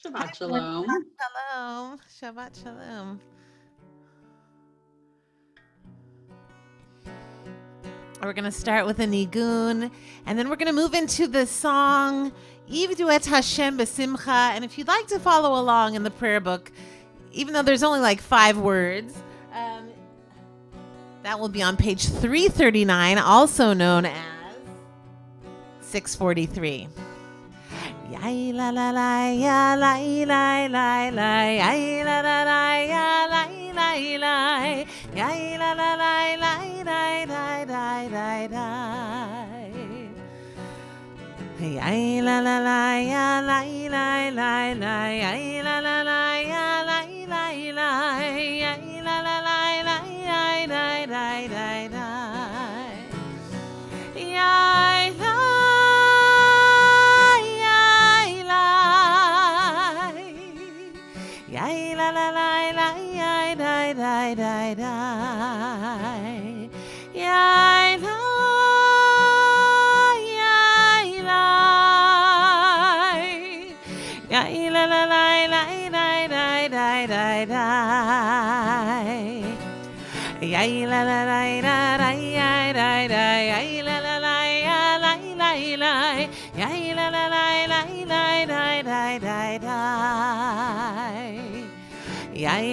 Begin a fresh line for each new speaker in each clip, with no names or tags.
Shabbat
Shabbat
shalom.
shalom. Shabbat shalom. We're going to start with a nigun, and then we're going to move into the song Ivdu et Hashem b'simcha. And if you'd like to follow along in the prayer book, even though there's only like 5 words, that will be on page 339, also known as 643. Ya la la la ya la la la la ya la la la ya la la la ya la la la la la la la la ya la la la ya la la la la ya la la la ya la la la ya la la la la la la la ya la la la la la ya die die die die ya la ya la la la la die die die die die ya la la la la ya die die ya la la la ya la la la ya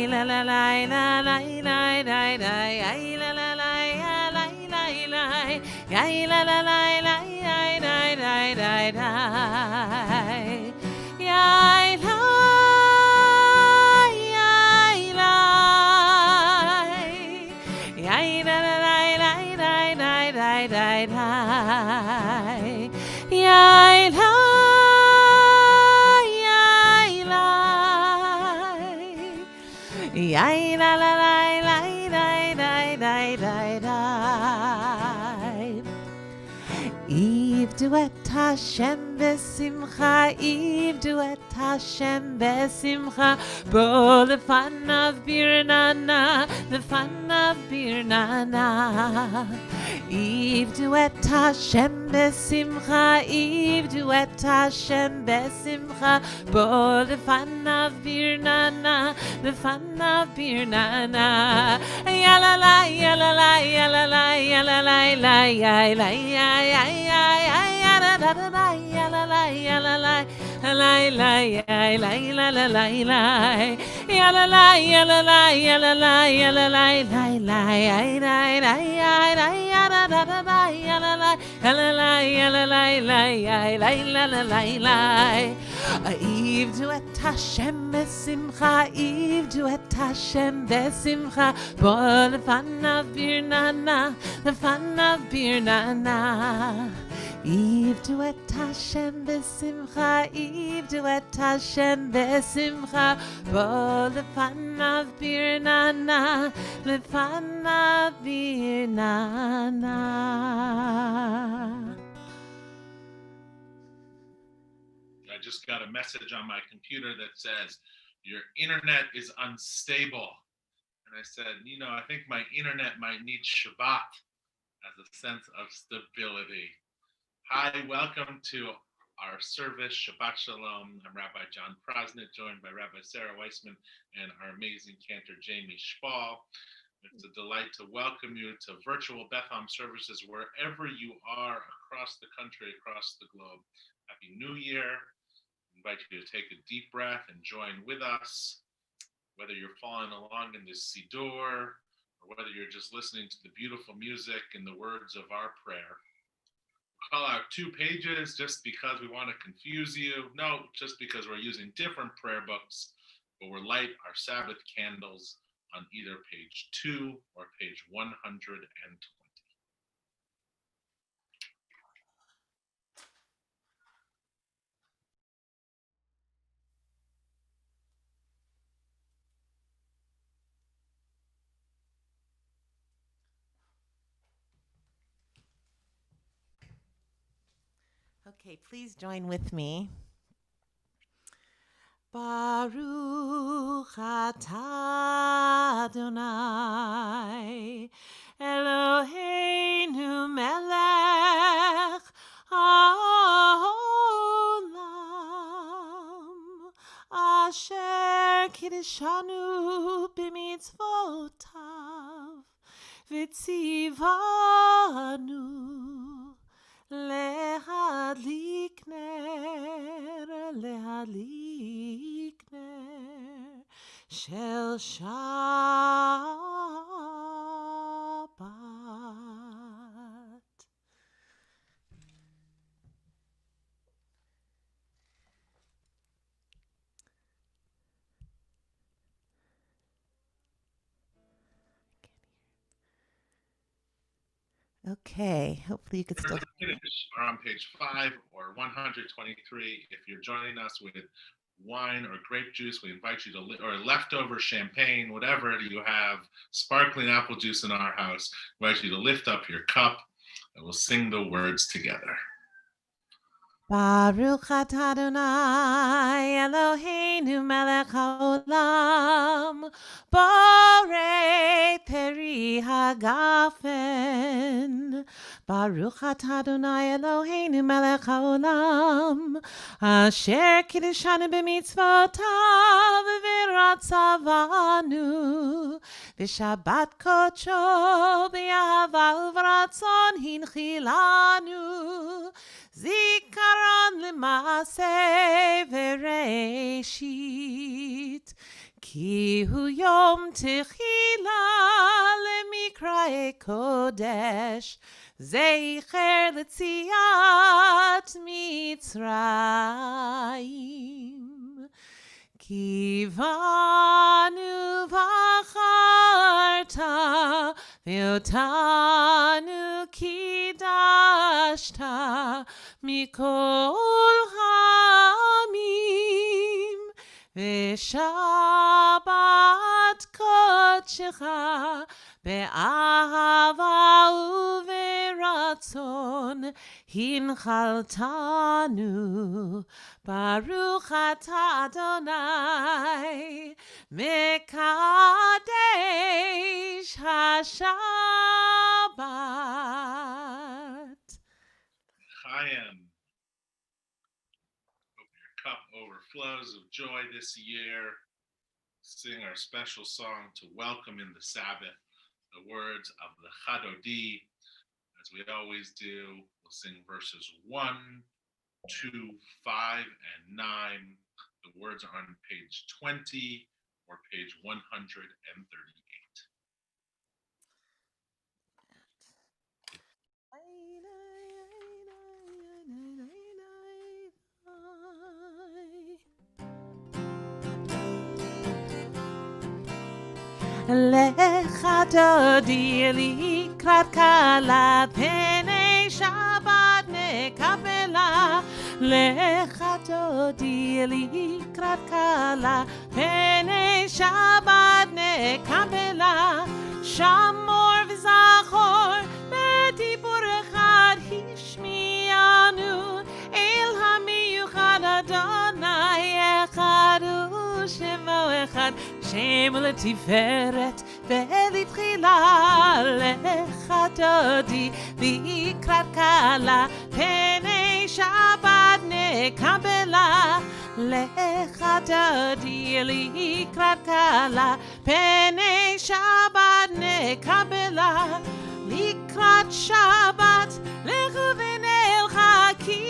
la la la la die die die die ya la la la la la la la la ya la la la ya la la la ya la la la la ya la la la la ya la Yai la la la la la la la la. Ivdu et Hashem besimcha, Ivdu et Hashem besimcha, bo lefanav birnana, lefanav birnana. Ivdu et Hashem besimcha, Ivdu et Hashem besimcha, bo lefanav birnana, lefanav birnana. Ya la la, ya la la, ya la la, ya la la, la ya la ya ya ya la la la ya la la ya la la la la ya la la la la ya la la ya la la ya la la ya la la la la ya la la ya la ya la la ya la la la ya la la la ya la la la la Ivdu et Hashem besimcha, Ivdu et Hashem besimcha, bo lefanav birnana, lefanav birnana. Ivdu et Hashem besimcha, Ivdu et Hashem besimcha, bo lefanav birnana, lefanav birnana.
I just got a message on my computer that says, your internet is unstable. And I said, I think my internet might need Shabbat as a sense of stability. Hi, welcome to our service, Shabbat Shalom. I'm Rabbi John Prosnit, joined by Rabbi Sarah Weissman and our amazing cantor, Jamie Spall. It's a delight to welcome you to virtual Beth Am services wherever you are across the country, across the globe. Happy New Year. I invite you to take a deep breath and join with us, whether you're following along in this Siddur or whether you're just listening to the beautiful music and the words of our prayer. We'll call out 2 pages just because we want to confuse you. No, just because we're using different prayer books, but we'll light our Sabbath candles on either page 2 or page 120.
Okay, please join with me. Baruch atah Adonai Eloheinu melech haolam קידשנו במצוותיו וציוונו להדליק נר של שבת. Okay, hopefully you could still.
Are on page 5 or 123. If you're joining us with wine or grape juice, we invite you to, or leftover champagne, whatever you have, sparkling apple juice in our house, we invite you to lift up your cup and we'll sing the words together.
Baruch atah Adonai Eloheinu melech haolam borei peri hagafen. Baruch atah Adonai Eloheinu melech haolam asher kiddeshanu b'mitzvotav v'ratzavanu v'shabbat kodsho b'yahava uv'ratzon hinchilanu zikaron l'maaseh v'reishit ki hu yom techila lemikrae kodesh zeicher l'tziat mitzrayim kivanu v'acharta ve'otanu kidashta mikol hamim ve'shabbat kodshecha be'ahava u'veratzon hinchaltanu Baruch atah Adonai mekadesh hashabbat.
Chaim, hope your cup overflows of joy this year. Sing our special song to welcome in the Sabbath, the words of the Chadodi. As we always do, we'll sing verses 1, 2, 5, and 9. The words are on page 20 or page 138.
Lecha dodi likrat kala pnei Shabbat nekabela. Lecha dodi likrat kala pnei Shabbat nekabela. Shamor v'zachor b'dibur echad hishmianu el hamiyuchad Adonai echad u'shemo echad Shem l'tiferet ve'litchila lecha dodi v'ikrat kala pnei Shabbat nekabela lecha dodi likrat kala pnei Shabbat nekabela likrat Shabbat lechu v'neilcha ki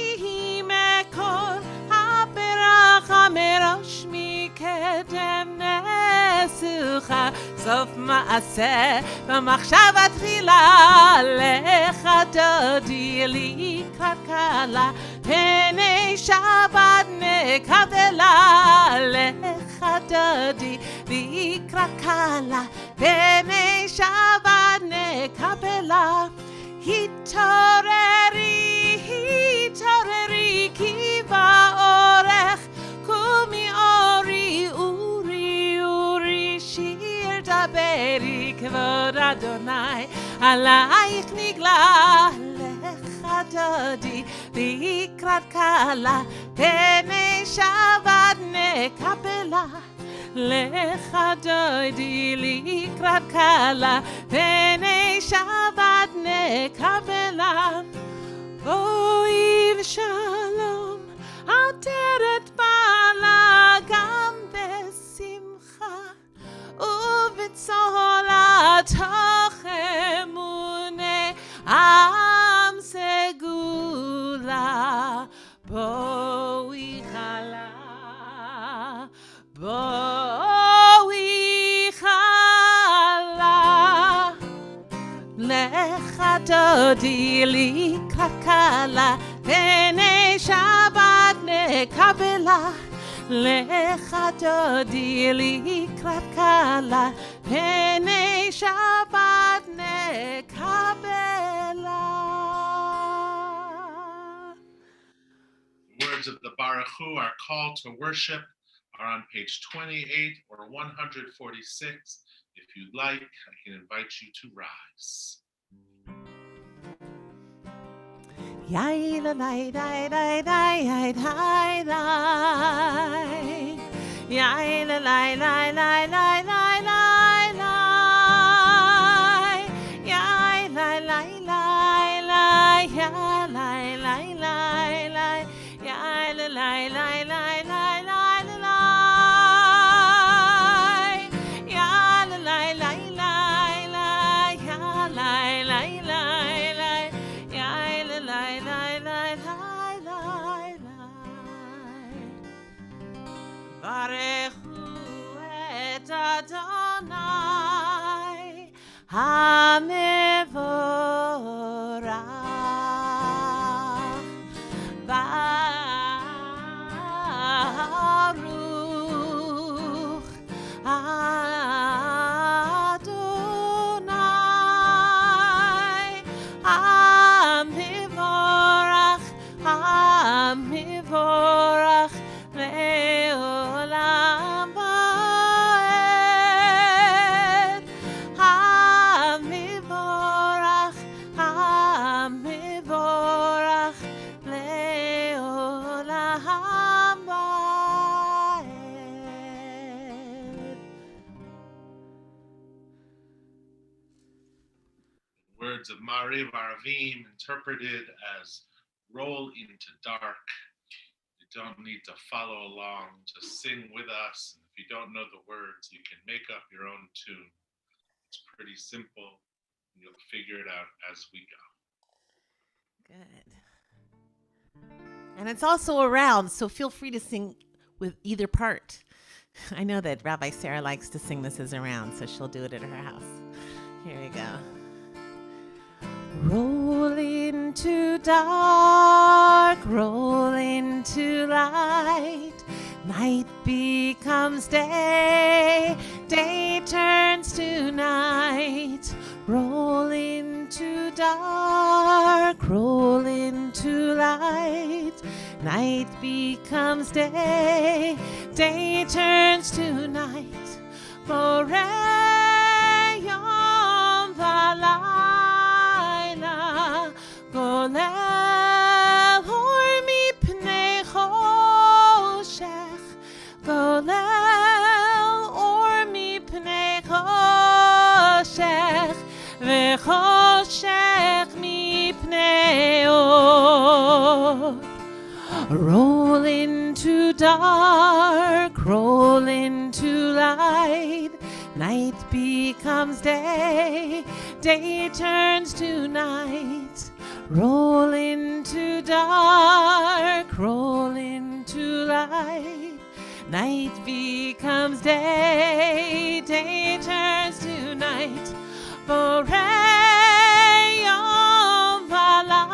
mekor haberacha merosh mikedem nesucha sof maaseh v'machshava tchila lecha dodi likrat kala pnei Shabbat nekabela lecha dodi likrat kala pnei Shabbat nekabela hitoreri ki ba'orech kumi uri shir daberi kvod Adonai alayich nigla lecha dodi v'ikrat kala pnei Shabbat nekabela lecha dodi likrat kala pnei Shabbat nekabela Oiv shalom aderet bala gam besimcha dodi likrat kala, pnei Shabbat nekabela. Lecha dodi likrat kala, pnei Shabbat nekabela.
The words of the Baruch Hu, our call to worship, are on page 28 or 146. If you'd like, I can invite you to rise.
Yai la lai dai dai dai yai dai dai. Yai la lai lai lai lai lai lai lai. Yai lai lai lai lai ya lai lai lai lai. Yai la lai lai lai lai lai lai. Ya la lai lai lai lai ya lai lai lai lai. Yai la lai lai lai lai lai lai. Barechu et Adonai HaMevorach. Baruch Adonai HaMevorach, HaMevorach le'olam va'ed. HaMevorach, HaMevorach le'olam va'ed.
Words of Mariv Aravim interpreted as roll into dark. You don't need to follow along, just sing with us. And if you don't know the words, you can make up your own tune. It's pretty simple, and you'll figure it out as we go.
Good. And it's also around, so feel free to sing with either part. I know that Rabbi Sarah likes to sing this as around, so she'll do it at her house. Here we go. Roll into dark, roll into light. Night becomes day, day turns to night. Roll into dark, roll into light. Night becomes day, day turns to night. Borei yom v'layla, golel hor mipnei choshech, golel or mipnei choshech, v'choshech mipnei or. Roll into dark, roll into light. Night becomes day, day turns to night. Roll into dark, roll into light. Night becomes day, day turns to night. Borei yom v'layla,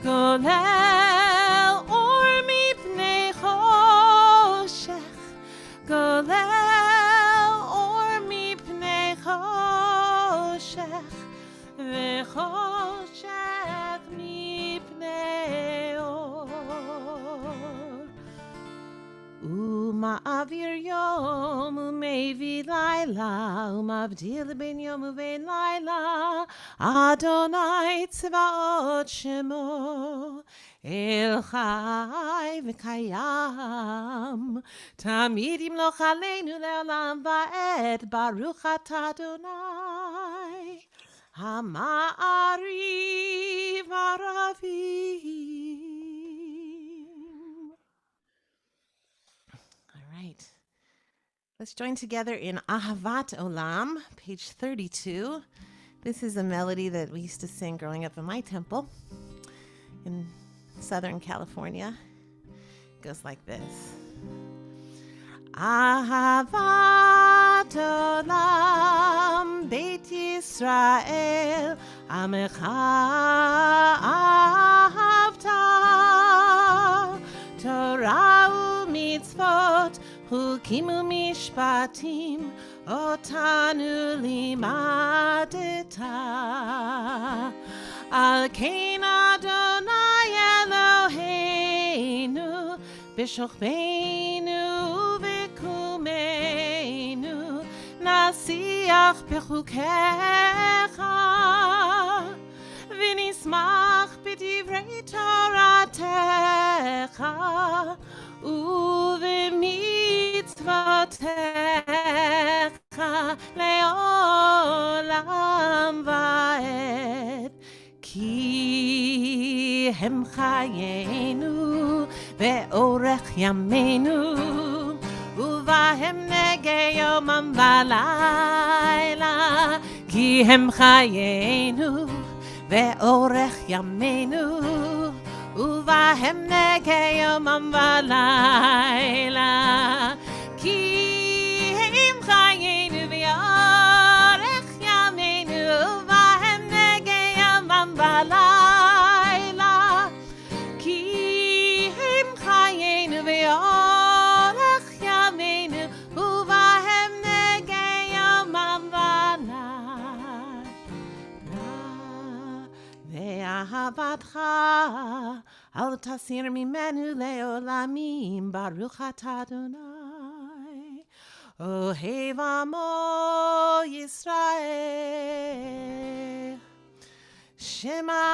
golel or mipnei choshech, golel or mipnei choshech, v'choshech mipnei or. Uma'avir yom u'mevi laila, umavdil ben yom u'ben laila. Adonai tzvaot shemo, El chai v'kayam, tamid yimloch aleinu le'olam va'ed. Baruch atah Adonai, Hama'ariv Aravim. All right. Let's join together in Ahavat Olam, page 32. This is a melody that we used to sing growing up in my temple in Southern California. It goes like this. Ahavat Olam, Beit Yisrael Yisrael Amecha Ahavta Torah u'mitzvot Chukim u'mishpatim Otanu limadeta Al kein Adonai Eloheinu B'shochbeinu v'kumeinu Nasiach b'chukecha V'nismach b'divrei Toratecha U'v'mitzvotecha Le'olam va'ed Ki hem chayenu ve'orech yameinu uvahem nege yomam v'layla Ki hem chayenu ve'orech yameinu uvahem nege yomam v'layla Ki hem chayenu ve'orech yameinu uvahem nege yomam v'layla Ki hem chayenu ve'orech yameinu uvahem nege yomam v'layla Ve'ahavatcha al tasir mimenu le'olamim baruch atah Adonai Ohev amo Yisrael Shema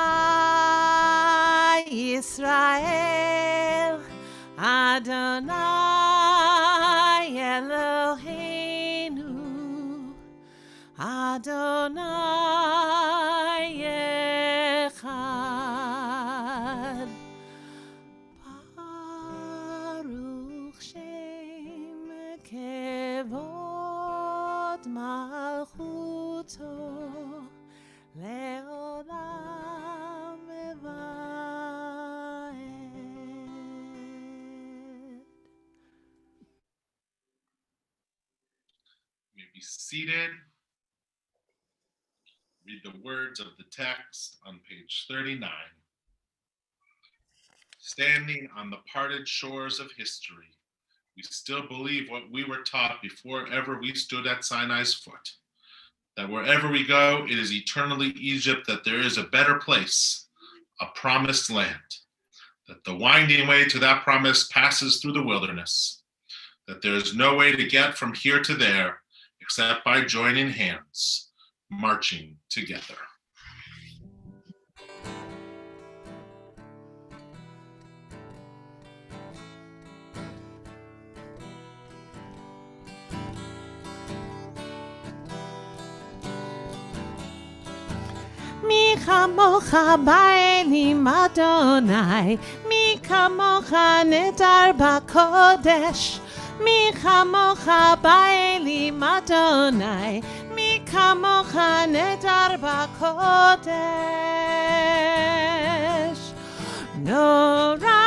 Yisrael Adonai Eloheinu Adonai Echad Baruch Shem Kevod Malchuto Le'olam Va'ed
You may be seated. Read the words of the text on page 39. Standing on the parted shores of history, we still believe what we were taught before ever we stood at Sinai's foot, that wherever we go, it is eternally Egypt, that there is a better place, a promised land, that the winding way to that promise passes through the wilderness, that there is no way to get from here to there except by joining hands, marching together.
Mi chamocha ba'elim Adonai, mi kamocha nedar b'kodesh. Mi chamocha ba'elim Adonai, mi kamocha nedar b'kodesh. Nora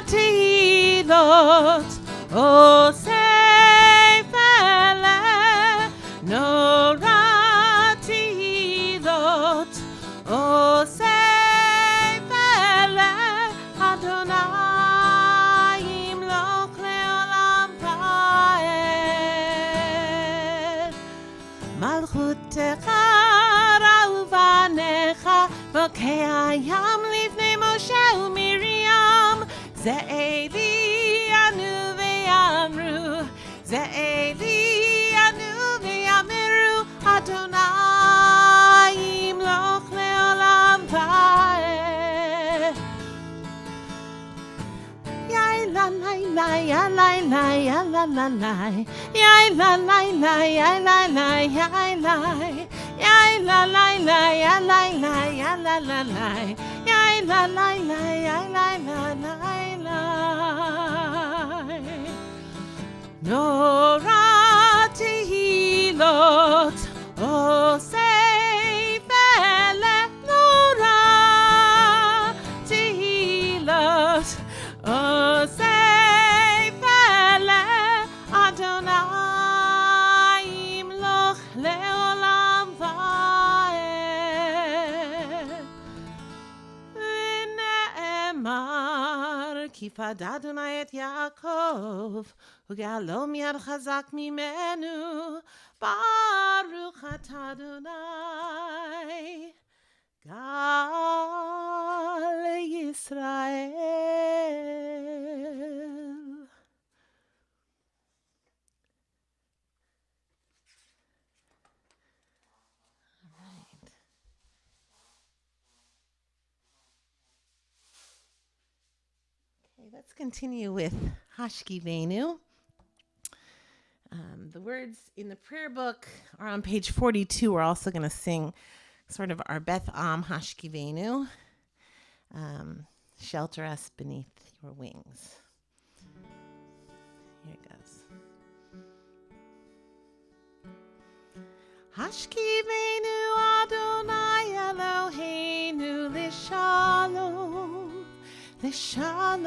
tehilot osei fele, Nora tehilot osei fele, Adonai imloch le'olam va'ed. Malchutecha ra'u v'anecha v'kei hayam livnei Moshe u'Miriam. Ze Eli anu ve'amru, Ze Eli anu ve'amiru, Adonai imloch le'olam va'ed. Yai la la la, ya la la, ya la la la, yai la la la, ya la la, yai la, yai la la la, ya la la, ya la la la, yai la la la, ya la la la la. Nora tehilot osei fele, Nora tehilot osei fele, Adonai imloch le'olam va'ed. Kifad Adonai et Yaakov, Ugalom Yad Chazak Mimenu, Baruch Atah Adonai, Gal Yisrael. Okay, let's continue with Hashkivenu. The words in the prayer book are on page 42. We're also going to sing sort of our Beth Am Hashkivenu. Shelter us beneath your wings. Here it goes. Hashkivenu Adonai Eloheinu L'shalom, L'shalom,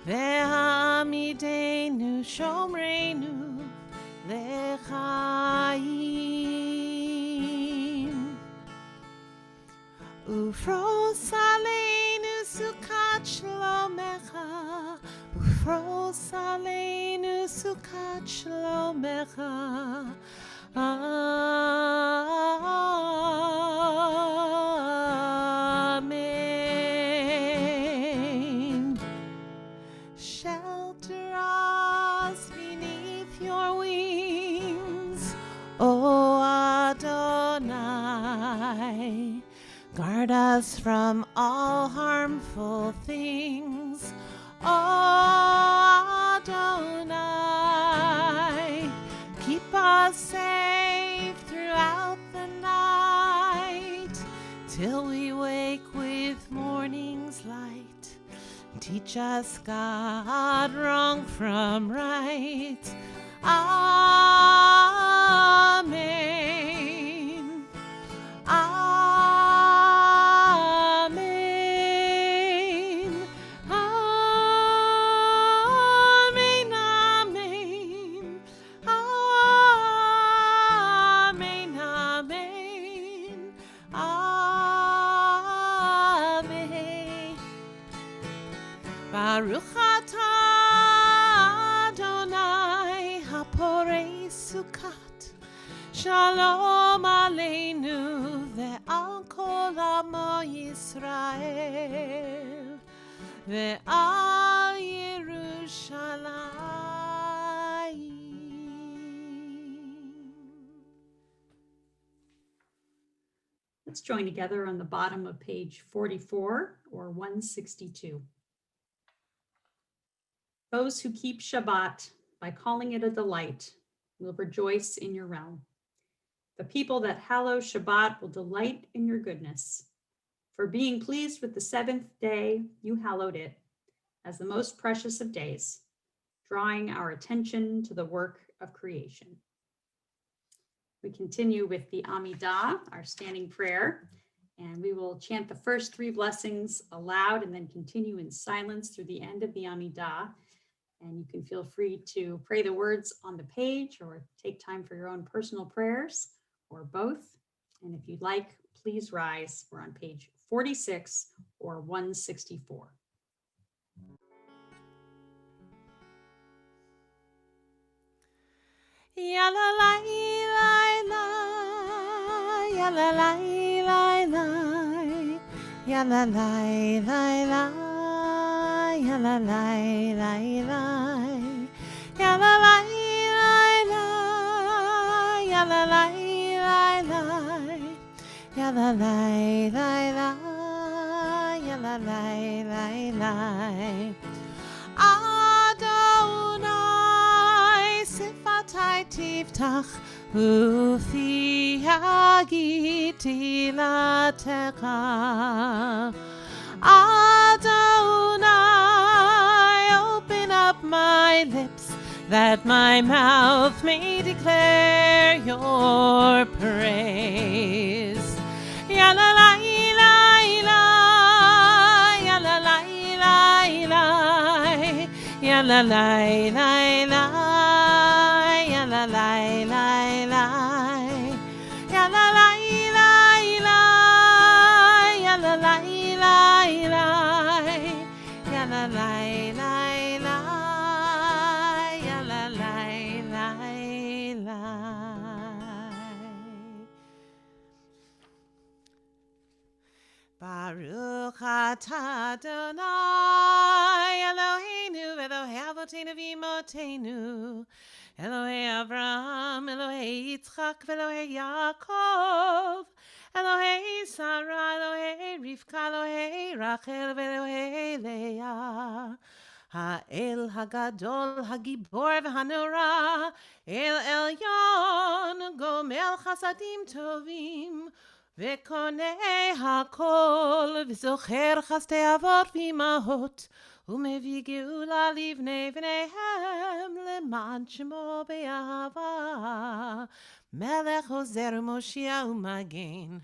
Ve'amidenu Shomreinu L'chaim, Ufros aleinu Sukat Shlomecha, Ufros aleinu Sukat Shlomecha. Amen. Shelter us beneath your wings, O Adonai. Guard us from all harmful things, O Adonai. Keep us safe throughout the night, till we wake with morning's light. Teach us, God, wrong from right. Amen. Amen. Amen. Amen. Amen. Amen. Baruch atah Adonai haporei sukat, Shalom aleinu ve'al kol amo Yisrael ve'al Yerushalayim.
Let's join together on the bottom of page 44 or 162. Those who keep Shabbat by calling it a delight will rejoice in your realm. The people that hallow Shabbat will delight in your goodness. For being pleased with the seventh day, you hallowed it as the most precious of days, drawing our attention to the work of creation. We continue with the Amidah, our standing prayer, and we will chant the first three blessings aloud and then continue in silence through the end of the Amidah. And you can feel free to pray the words on the page or take time for your own personal prayers or both. And if you'd like, please rise. We're on page 46 or 164.
Ya la la la la, ya la la la la, ya la la la la, ya la la la la, ya la la la, ya la la la, ya la la la, ya la la la. Adonai sifatai tiftach ufi hagiti latecha. Adonai, open up my lips that my mouth may declare your praise. Ya la la la la, ya la la la la, ya la la la la, ya la la la la, ya la la la la, ya la la la la, Baruch atah Adonai Eloheinu Elohei Avotenu v'Imotenu Elohei Avraham Elohei Yitzchak Elohei Yaakov Elohei Sarah Elohei Rivka Elohei Rachel Elohei Leah האל הגדול, הגיבור והנורא, אל עליון, גומל חסדים טובים, וקונה הכל, וזוכר חסדי אבות ואימהות, ומביא גאולה לבני בניהם, למען שמו באהבה. מלך עוזר ומושיע ומגן,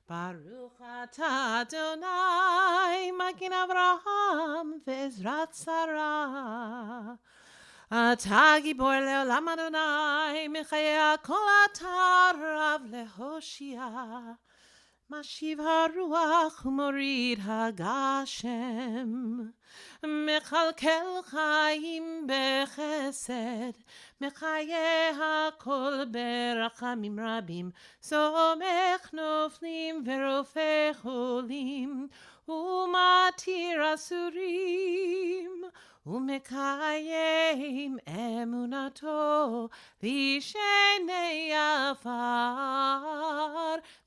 ברוך אתה אדוני, מגן אברהם ועזרת שרה. אתה גיבור לעולם אדוני, מחיי הכל אתה רב להושיע. משיב הרוח ומוריד הגשם, מכלכל חיים בחסד, מחיי הכל ברחמים רבים, סומך נופלים ורופא חולים, ומתיר אסורים, ומקיים אמונתו לישני עפר.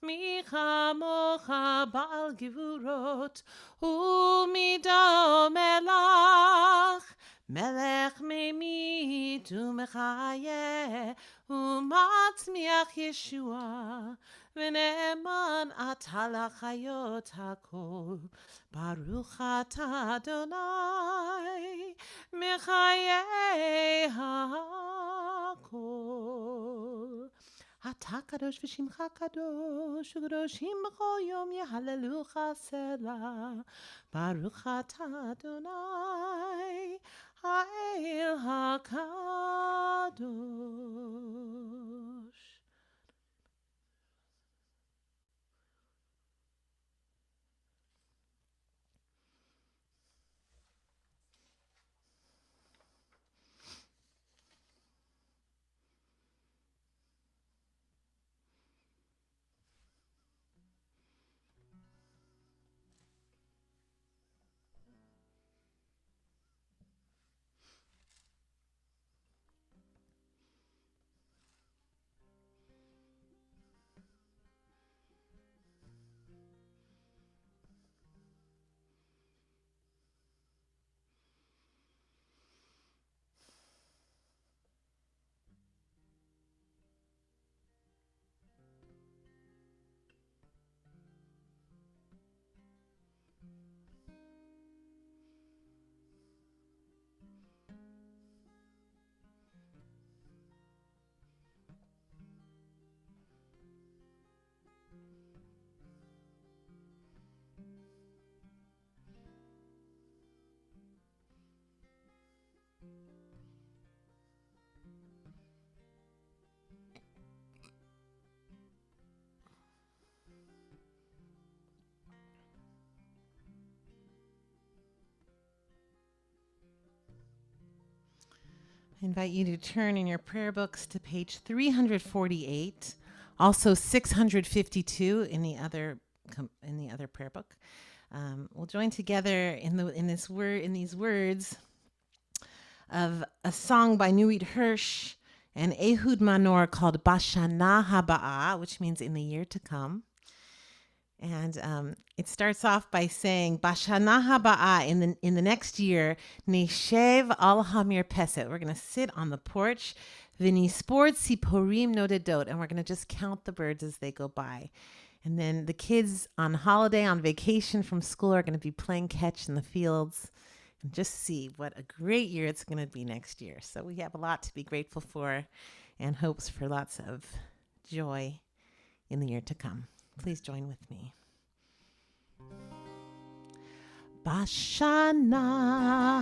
מי כמוך בעל גבורות ומידו מלך, מלך ממית ומחיה ומצמיח ישועה, ונאמן אתה לחיות הכל. ברוך אתה אדוני מחיי הכל. אתה קדוש ושמך קדוש, וקדושים בכל יום יהללוך סלה. ברוך אתה אדוני האל הקדוש. I invite you to turn in your prayer books to page 348, also 652 in the other prayer book. We'll join together in these words of a song by Nuit Hirsch and Ehud Manor called Bashana Haba'ah, which means in the year to come. And it starts off by saying, Bashana haba'ah, in the next year, Neshev al hamir peset. We're going to sit on the porch, V'nispor tziporim nodedot, and we're going to just count the birds as they go by. And then the kids on holiday, on vacation from school, are going to be playing catch in the fields, and just see what a great year it's going to be next year. So we have a lot to be grateful for, and hopes for lots of joy in the year to come. Please join with me. Bashana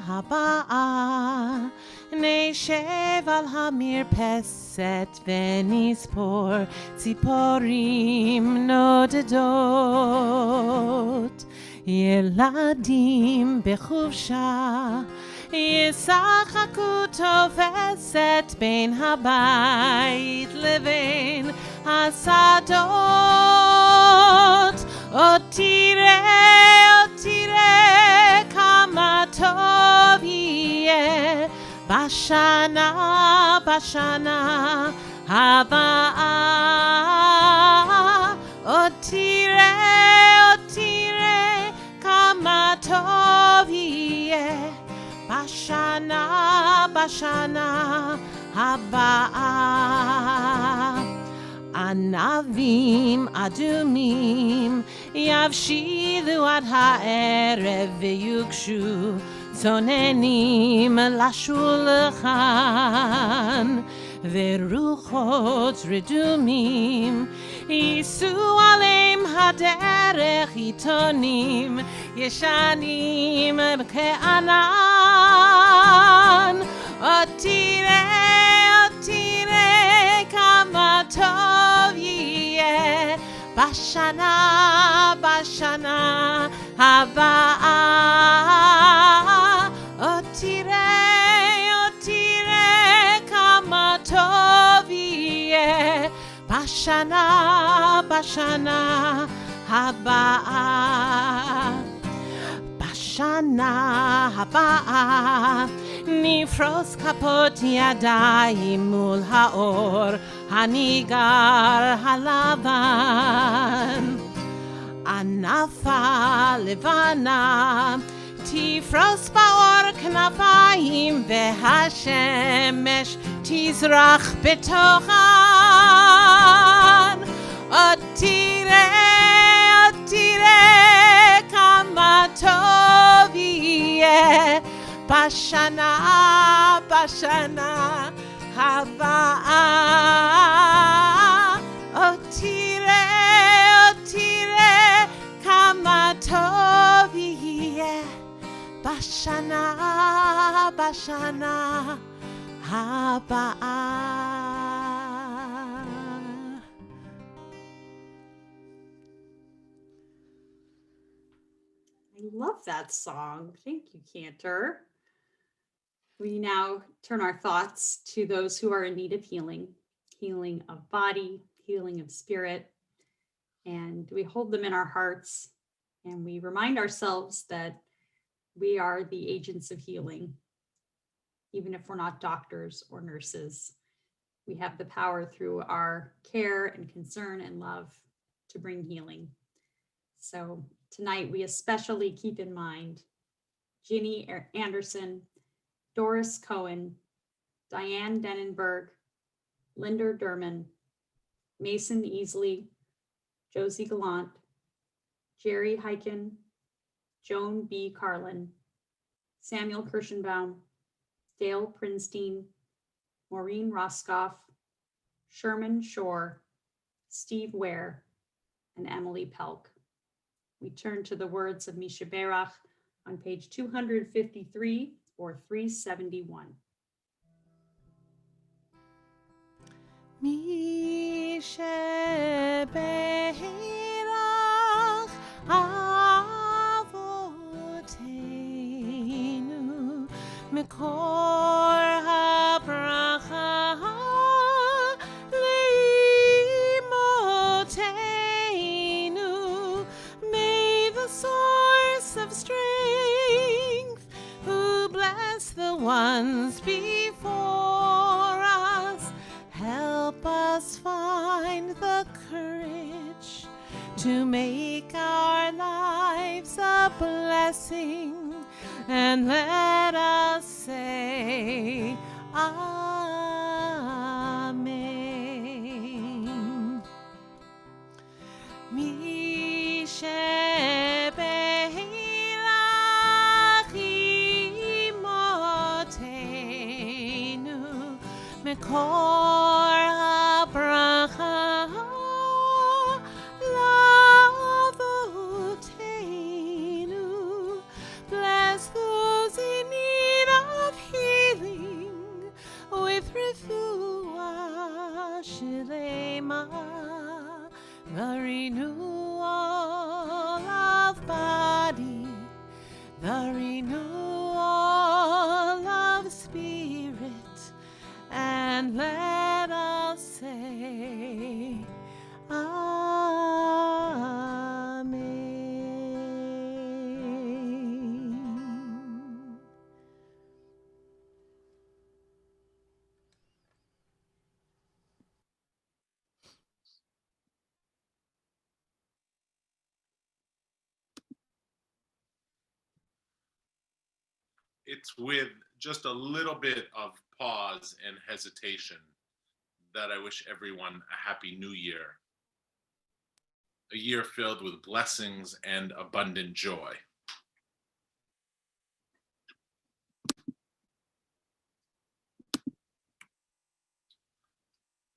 haba'ah neshev al hamirpeset v'nispor tziporim nodedot ילדים בחופשה ישחקו תופסת בין הבית לבין השדות עוד תראה tov yeh bashana haba'ah. Od tireh kama tov yeh bashana haba'ah. Anavim adumim yavshilu ad ha'erev v'yukshu zonenim lashulchan v'ruchot redumim yisu aleim haderech itonim yeshanim ke'anan. Otire kama tov yeh bashana haba'ah. Otire kama tov yeh bashana haba'ah. Bashana haba'ah nifros kapot yadayim mul haor hanigar halavan. Anafa levana tifros ba'or knafayim vehashemesh tizrach betochan. Otire kama tov yeh bashana haba'ah. Otire kama tov yeh bashana haba'ah.
I love that song. Thank you, Cantor. We now turn our thoughts to those who are in need of healing of body, healing of spirit, and we hold them in our hearts, and we remind ourselves that we are the agents of healing. Even if we're not doctors or nurses, we have the power through our care and concern and love to bring healing. So tonight, we especially keep in mind Ginny Anderson, Doris Cohen, Diane Denenberg, Linda Derman, Mason Easley, Josie Gallant, Jerry Heiken, Joan B. Carlin, Samuel Kirschenbaum, Dale Prinstein, Maureen Roscoff, Sherman Shore, Steve Ware, and Emily Pelk. We turn to the words of Misha Berach on page 253 or 371.
Misha Berach avoteinu mikor habracha leimoteinu. May the source of strength, who bless the ones before us, help us find the courage to make our lives a blessing, and let us say Amen. Mishe Be'ilach imoteinu mekor habracha lavoteinu. Bless those in need of healing with refuah shelema, the renewal of body, the renewal of spirit, and let us say Amen.
it's with just a little bit of pause and hesitation that I wish everyone a happy new year. A year filled with blessings and abundant joy.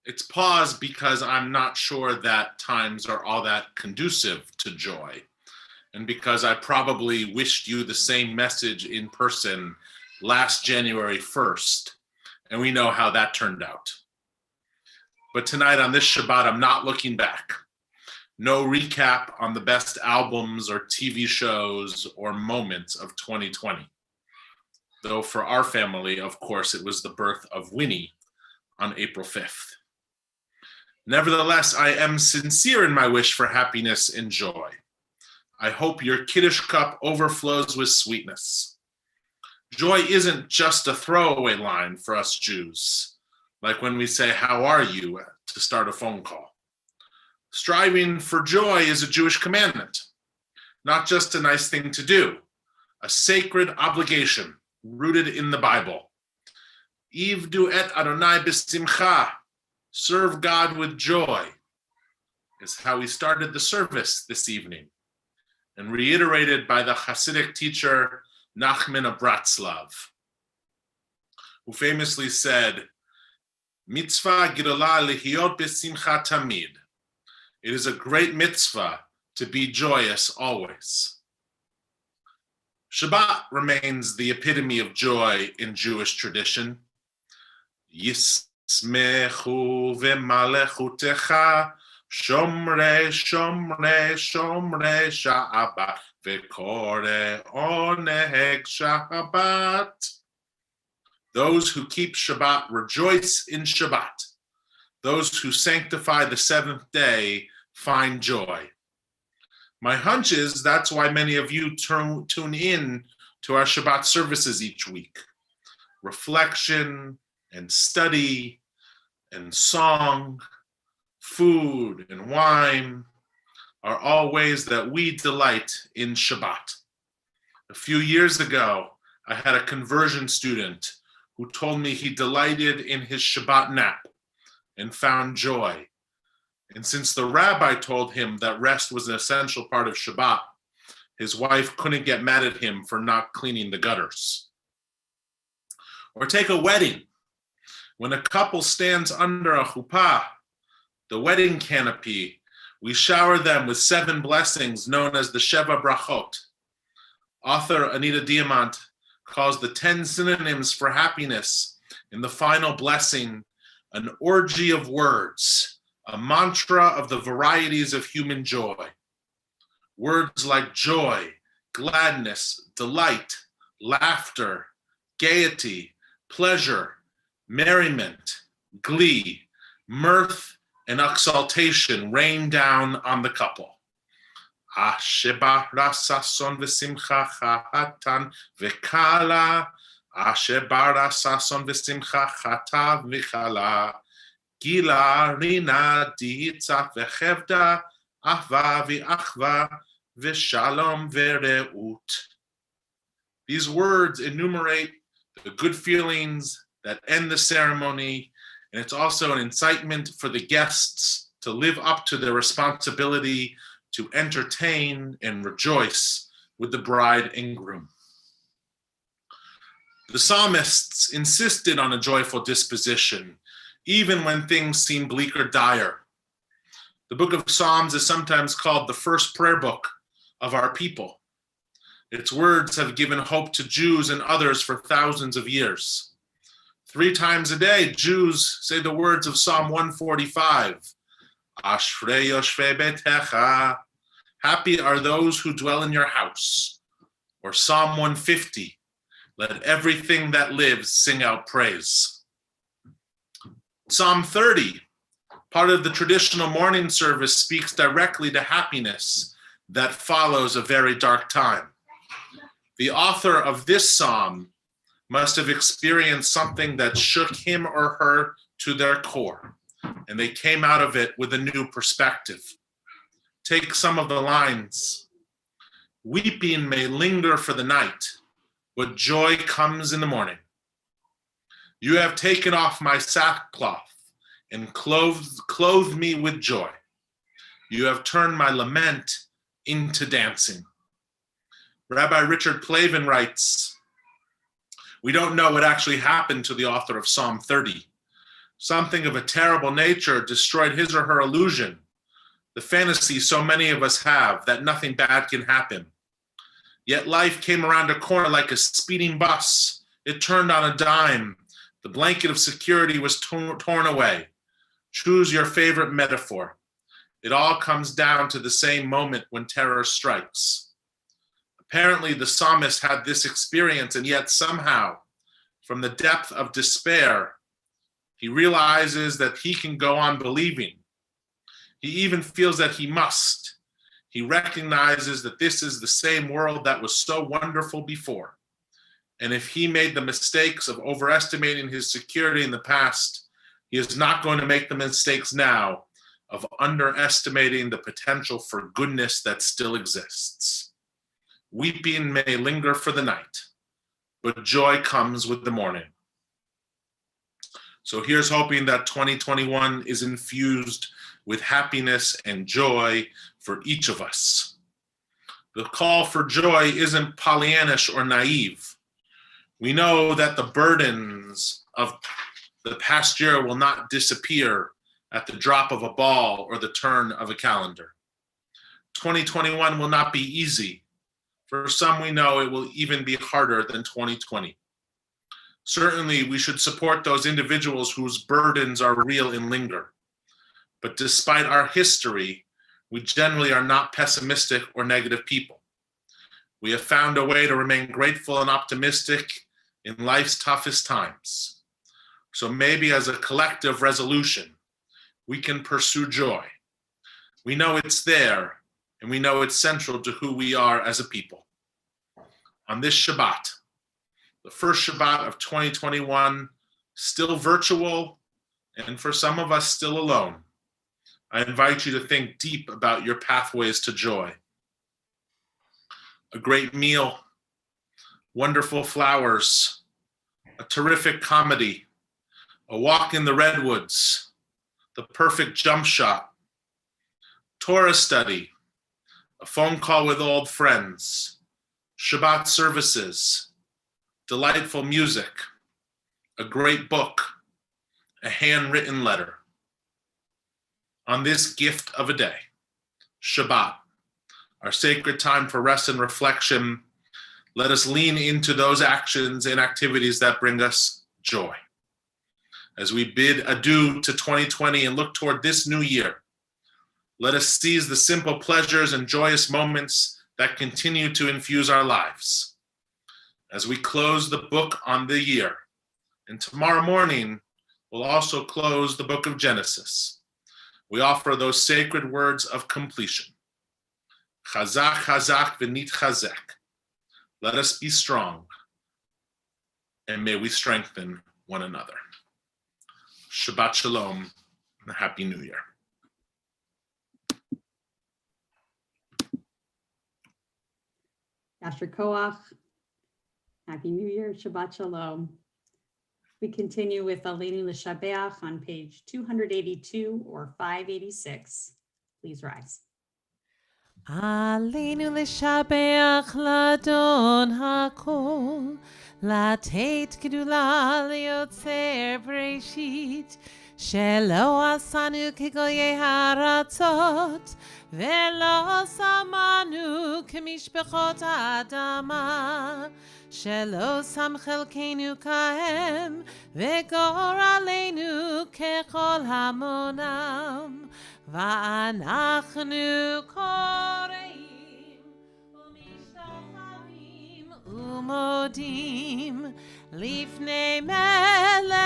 It's pause because I'm not sure that times are all that conducive to joy, and because I probably wished you the same message in person last January 1st, and we know how that turned out. But tonight on this Shabbat, I'm not looking back. No recap on the best albums or TV shows or moments of 2020. Though for our family, of course, it was the birth of Winnie on April 5th. Nevertheless, I am sincere in my wish for happiness and joy. I hope your Kiddush cup overflows with sweetness. Joy isn't just a throwaway line for us Jews, like when we say, "How are you?" to start a phone call. Striving for joy is a Jewish commandment, not just a nice thing to do, a sacred obligation rooted in the Bible. Ivdu et Adonai b'simcha, serve God with joy, is how we started the service this evening, and reiterated by the Hasidic teacher Nachman of Bratslav, who famously said, "Mitzvah gedolah lihiot b'simcha tamid." It is a great mitzvah to be joyous always. Shabbat remains the epitome of joy in Jewish tradition. Yismechu v'malechutecha, shomre, shomre, shomre Shabbat, v'kore oneg Shabbat. Those who keep Shabbat rejoice in Shabbat. Those who sanctify the seventh day find joy. My hunch is that's why many of you tune in to our Shabbat services each week. Reflection and study and song, food and wine are all ways that we delight in Shabbat. A few years ago, I had a conversion student who told me he delighted in his Shabbat nap and found joy. And since the rabbi told him that rest was an essential part of Shabbat, his wife couldn't get mad at him for not cleaning the gutters. Or take a wedding. When a couple stands under a chuppah, the wedding canopy, we shower them with 7 blessings known as the Sheva Brachot. Author Anita Diamant calls the 10 synonyms for happiness in the final blessing an orgy of words, a mantra of the varieties of human joy. Words like joy, gladness, delight, laughter, gaiety, pleasure, merriment, glee, mirth, and exaltation rain down on the couple. Asheba rasason v'simcha chatan v'kala, Asheba rasason v'simcha chata v'chala, Gila rina diitzat v'chevda, ahva v'achva v'shalom v'reut. These words enumerate the good feelings that end the ceremony, and it's also an incitement for the guests to live up to their responsibility to entertain and rejoice with the bride and groom. The psalmists insisted on a joyful disposition, even when things seem bleak or dire. The book of Psalms is sometimes called the first prayer book of our people. Its words have given hope to Jews and others for thousands of years. 3 times a day, Jews say the words of Psalm 145. Ashrei yoshvei betecha, happy are those who dwell in your house. Or Psalm 150, let everything that lives sing out praise. Psalm 30, part of the traditional morning service, speaks directly to happiness that follows a very dark time. The author of this psalm must have experienced something that shook him or her to their core, and they came out of it with a new perspective. Take some of the lines. Weeping may linger for the night, but joy comes in the morning. You have taken off my sackcloth and clothed me with joy. You have turned my lament into dancing. Rabbi Richard Plavin writes, we don't know what actually happened to the author of Psalm 30. Something of a terrible nature destroyed his or her illusion, the fantasy so many of us have that nothing bad can happen. Yet life came around a corner like a speeding bus. It turned on a dime. The blanket of security was torn away. Choose your favorite metaphor. It all comes down to the same moment when terror strikes. Apparently, the psalmist had this experience, and yet somehow, from the depth of despair, he realizes that he can go on believing. He even feels that he must. He recognizes that this is the same world that was so wonderful before. And if he made the mistakes of overestimating his security in the past, he is not going to make the mistakes now of underestimating the potential for goodness that still exists. Weeping may linger for the night, but joy comes with the morning. So here's hoping that 2021 is infused with happiness and joy for each of us. The call for joy isn't Pollyannish or naive. We know that the burdens of the past year will not disappear at the drop of a ball or the turn of a calendar. 2021 will not be easy. For some, we know it will even be harder than 2020. Certainly, we should support those individuals whose burdens are real and linger. But despite our history, we generally are not pessimistic or negative people. We have found a way to remain grateful and optimistic in life's toughest times. So maybe as a collective resolution, we can pursue joy. We know it's there, and we know it's central to who we are as a people. On this Shabbat, the first Shabbat of 2021, still virtual, and for some of us still alone, I invite you to think deep about your pathways to joy. A great meal, wonderful flowers, a terrific comedy, a walk in the redwoods, the perfect jump shot, Torah study, a phone call with old friends, Shabbat services, delightful music, a great book, a handwritten letter. On this gift of a day, Shabbat, our sacred time for rest and reflection, let us lean into those actions and activities that bring us joy. As we bid adieu to 2020 and look toward this new year, let us seize the simple pleasures and joyous moments that continue to infuse our lives. As we close the book on the year, and tomorrow morning, we'll also close the book of Genesis. We offer those sacred words of completion. Chazak, chazak, v'nit chazek. Let us be strong, and may we strengthen one another. Shabbat Shalom, and Happy New Year.
Yasher Koach, Happy New Year, Shabbat Shalom. We continue with Aleinu L'Shabeach on page 282 or 586. Please rise.
Aleinu l'shabeach l'Adon hakol, לתת גדולה ליוצר בראשית, שלא עשנו כגויי הארצות, ולא שמנו כמשפחות האדמה, שלא שם חלקנו כהם, וגורלנו ככל המונם, ואנחנו קוראים ומשתחווים ומודים לפני מלך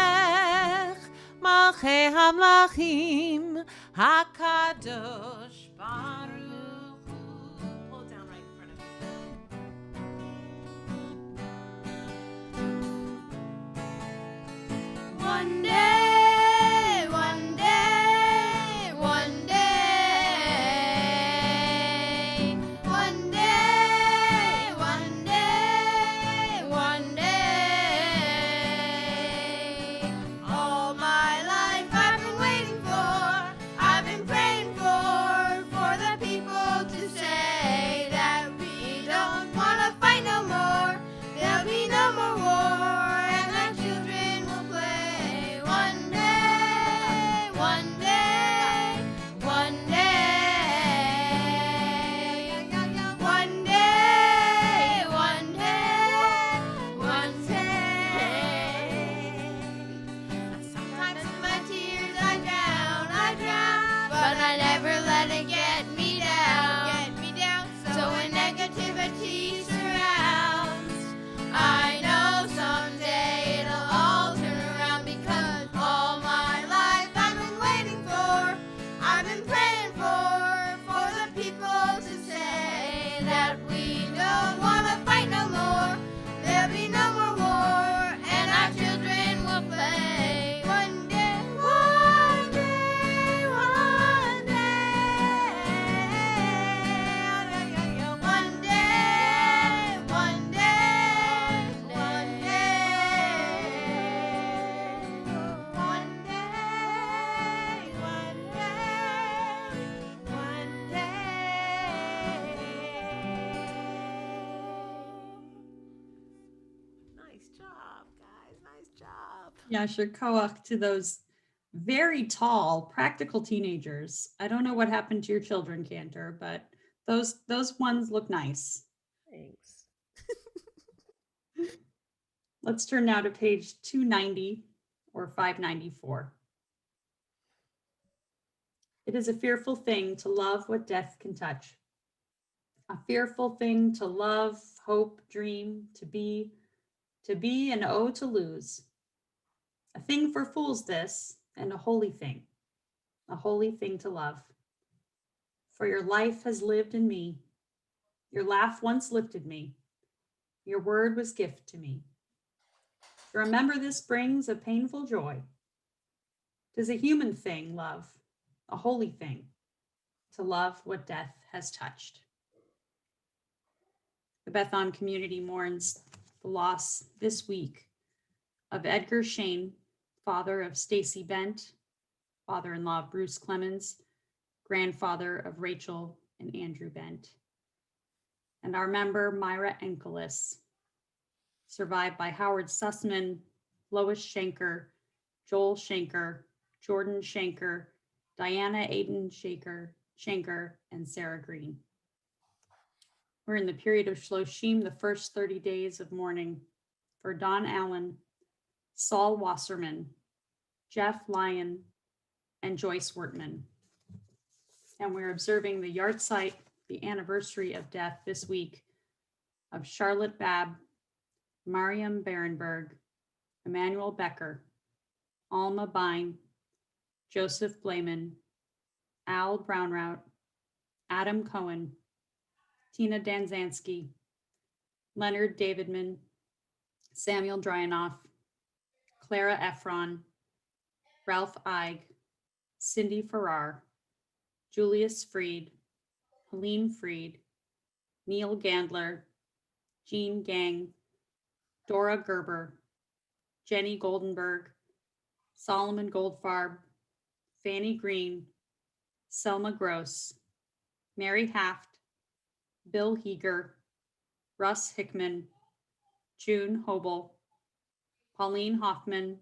מלכי המלכים הקדוש ברוך הוא. Pull it down right in front of you.
One day, one day, one day, one day, one day, one
Yasher Koach to those very tall, practical teenagers. I don't know what happened to your children, Cantor, but those ones look nice.
Thanks.
Let's turn now to page 290 or 594. It is a fearful thing to love what death can touch. A fearful thing to love, hope, dream, to be, and oh, to lose. A thing for fools this, and a holy thing to love. For your life has lived in me. Your laugh once lifted me. Your word was gift to me. To remember this brings a painful joy. 'Tis a human thing, love, a holy thing, to love what death has touched. The Beth Am community mourns the loss this week of Edgar Shane, father of Stacy Bent, father-in-law of Bruce Clemens, grandfather of Rachel and Andrew Bent, and our member Myra Enkelis, survived by Howard Sussman, Lois Schenker, Joel Schenker, Jordan Schenker, Diana Aiden Schenker, and Sarah Green. We're in the period of Shloshim, the first 30 days of mourning for Don Allen, Saul Wasserman, Jeff Lyon, and Joyce Wertman. And we're observing the yahrzeit, the anniversary of death this week of Charlotte Babb, Mariam Berenberg, Emmanuel Becker, Alma Bine, Joseph Blayman, Al Brownrout, Adam Cohen, Tina Danzansky, Leonard Davidman, Samuel Dryanoff, Clara Efron, Ralph Eig, Cindy Farrar, Julius Freed, Helene Freed, Neil Gandler, Jean Gang, Dora Gerber, Jenny Goldenberg, Solomon Goldfarb, Fanny Green, Selma Gross, Mary Haft, Bill Heeger, Russ Hickman, June Hobel, Pauline Hoffman,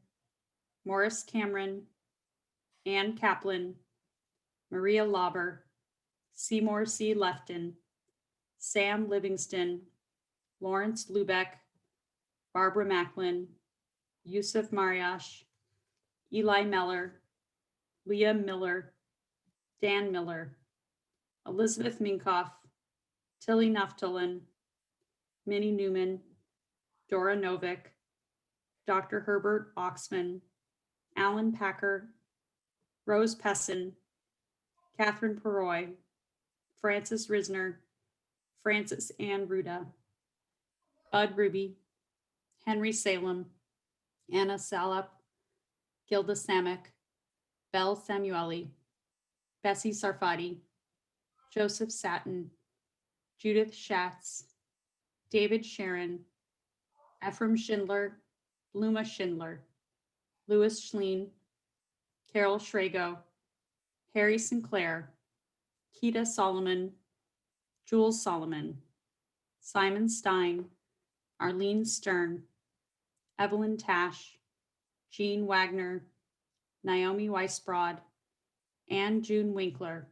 Morris Cameron, Ann Kaplan, Maria Lauber, Seymour C. Lefton, Sam Livingston, Lawrence Lubeck, Barbara Macklin, Yusuf Mariash, Eli Meller, Leah Miller, Dan Miller, Elizabeth Minkoff, Tilly Naftulin, Minnie Newman, Dora Novick, Dr. Herbert Oxman, Alan Packer, Rose Pessin, Catherine Peroy, Frances Risner, Frances Ann Ruda, Bud Ruby, Henry Salem, Anna Salop, Gilda Samek, Belle Samueli, Bessie Sarfati, Joseph Satin, Judith Schatz, David Sharon, Ephraim Schindler, Bluma Schindler, Louis Schleen, Carol Schrago, Harry Sinclair, Keita Solomon, Jules Solomon, Simon Stein, Arlene Stern, Evelyn Tash, Jean Wagner, Naomi Weisbrod, Anne June Winkler,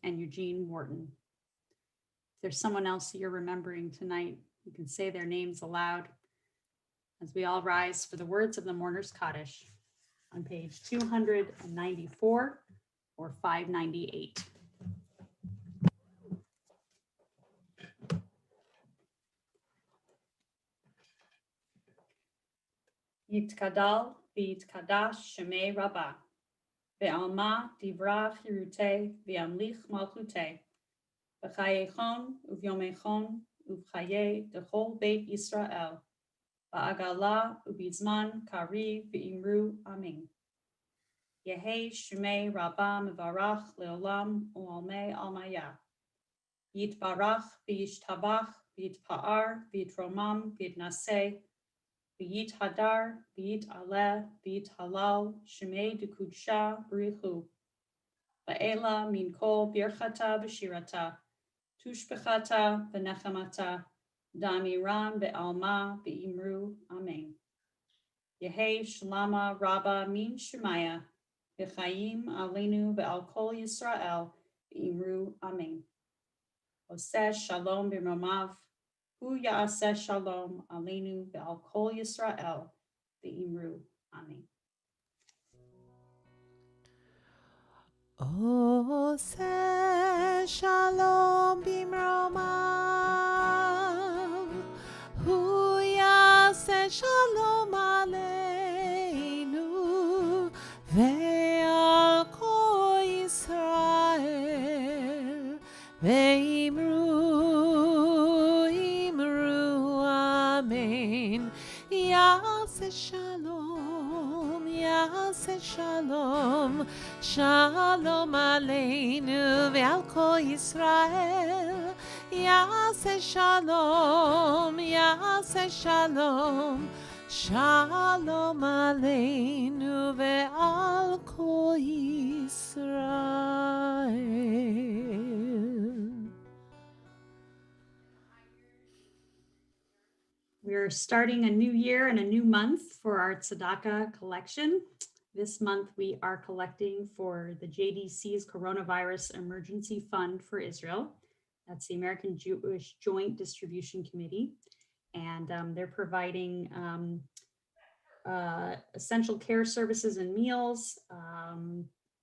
and Eugene Wharton. If there's someone else you're remembering tonight, you can say their names aloud as we all rise for the words of the Mourner's Kaddish on page 294 or 598. Yitkadal v'yitkadash shemei Rabbah, ve'alma divra chirute ve'amlich malchute, v'chayechon uvyomechon uvchaye dechol beit Yisrael, va'agala ubizman kari ve'imru amin. Yehei shemei Rabbah mevarach leolam u'almei almaya. Yitbarach v'yishtabach v'yitpa'ar v'yitromam v'yitnaseh V'yit hadar, v'yit aleh, v'yit halal, shemei dekudsha b'richu. Va'ela min kol birchata v'shirata, tushbechata v'nechamata, damiran be'alma v'imru, amen. Yehi Shalama Rabba Min Shemaya, V'chaim Aleinu Ve'al Kol Yisrael, V'imru Amen. Oseh Shalom B'romav, Hu Ya'aseh Shalom Aleinu Ve'al Kol Yisrael, V'imru Amen.
Oseh shalom bimromav, hu yaseh shalom aleinu, ve'al kol Yisrael, imru amen. Yaseh shalom, shalom aleinu ve'al kol Yisrael. Yaseh shalom, shalom aleinu ve'al kol Yisrael.
We're starting a new year and a new month for our tzedakah collection. This month, we are collecting for the JDC's Coronavirus Emergency Fund for Israel. That's the American Jewish Joint Distribution Committee. And they're providing essential care services and meals,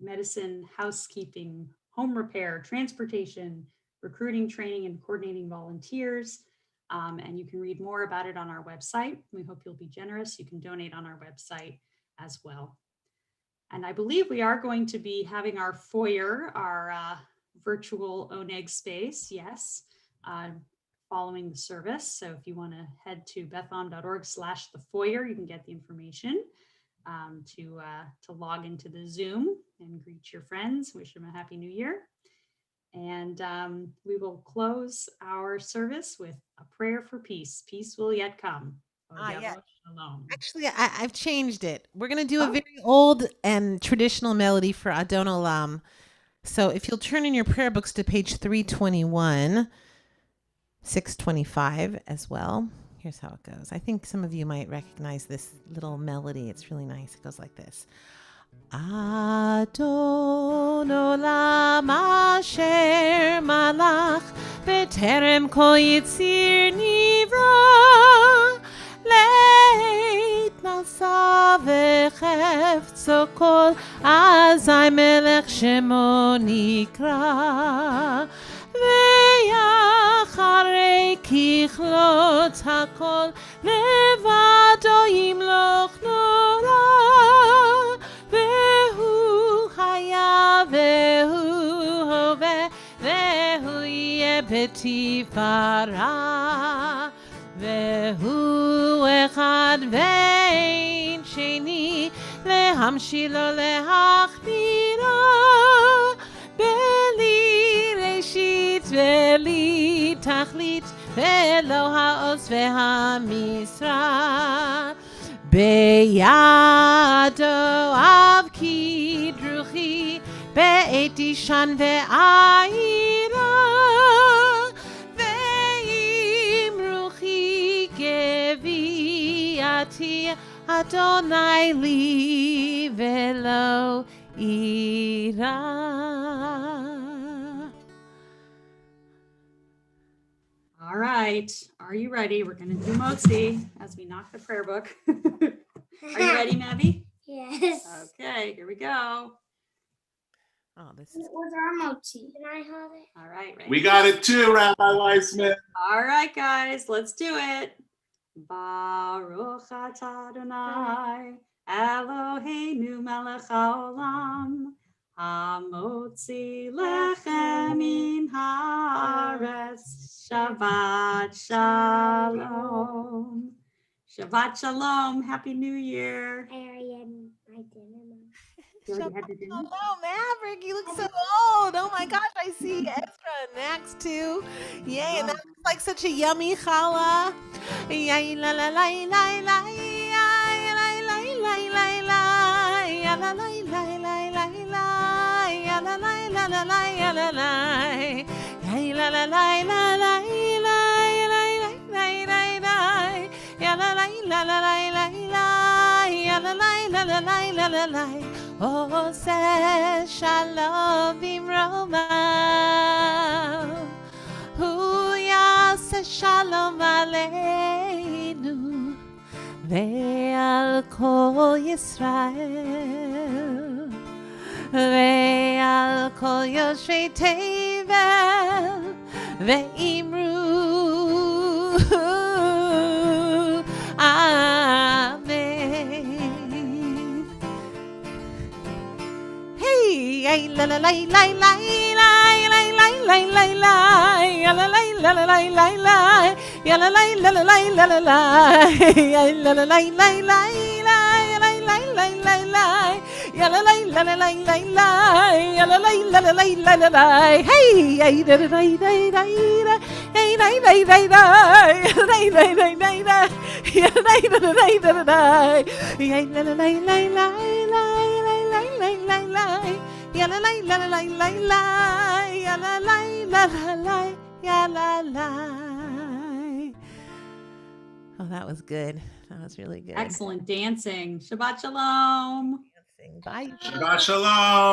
medicine, housekeeping, home repair, transportation, recruiting, training, and coordinating volunteers. And you can read more about it on our website. We hope you'll be generous. You can donate on our website as well. And I believe we are going to be having our foyer, our virtual Oneg space, yes, following the service. So if you want to head to betham.org/the foyer, you can get the information to log into the Zoom and greet your friends, wish them a happy new year. And we will close our service with a prayer for peace. Peace will yet come.
Yeah.
Shalom.
Actually, I've changed it. We're going to do a very old and traditional melody for Adon Olam. So if you'll turn in your prayer books to page 321, 625 as well. Here's how it goes. I think some of you might recognize this little melody. It's really nice. It goes like this. Adon Olam asher malach b'terem kol yitzir nivra leit nasa v'chefzo kol azai melech shemo nikra ve'yacharei kichlot hakol levado yimloch nora vehu haya vehu hove vehu yeh betifara vehu echad ve'ein sheni lehamshilo lehachnira beli reshit veli tachlit velo ha'os ve'hamisra beyado av kidruchi be'et ishan ve'ayira ve'imruchi geviati Adonai li velo ira.
All right. Are you ready? We're going to do Motzi as we knock the prayer book. Are you ready, Mavi?
Yes.
Okay, here we go.
Oh, this is
It was our mochi. Can I have it?
All right. Ready?
We got it too, Rabbi Weissman.
All right, guys, let's do it. Baruch atah Adonai, Eloheinu melech haolam, hamotzi lechem min haaretz. Shabbat shalom. Shabbat shalom. Happy New Year.
I already had my dinner.
You already had the dinner?
Oh, Maverick, you look so old. Oh my gosh, I see Ezra and Max too. Yay, and that looks like such a yummy challah. Yay, la la la la la, yay, la la la la la, ya la la la la la la, ya la la la la la, ya la la, yay, la la la la la la, ya la la la la la, ya la la la la la la, Oh, say shalom bimroma. Hu yaseh shalom aleinu ve'al kol Yisrael ve'al kol yoshvei tevel ve'imru amen. Hey, ay, la la la la la la la la la la la, ya la la la la la la la, ya la la la la la la la la, ya la la la la la la, ya la la la la la, ya la la la la la la la, ya la la la la la la la la. Hey, ay da da da da da da, hey da da da da, da da da da da, ya da da da da da da, ya la la la la la la. Ya la la la la la la, ya la la la la, ya la la. Oh, that was good. That was really good.
Excellent dancing. Shabbat shalom.
Bye.
Shabbat shalom.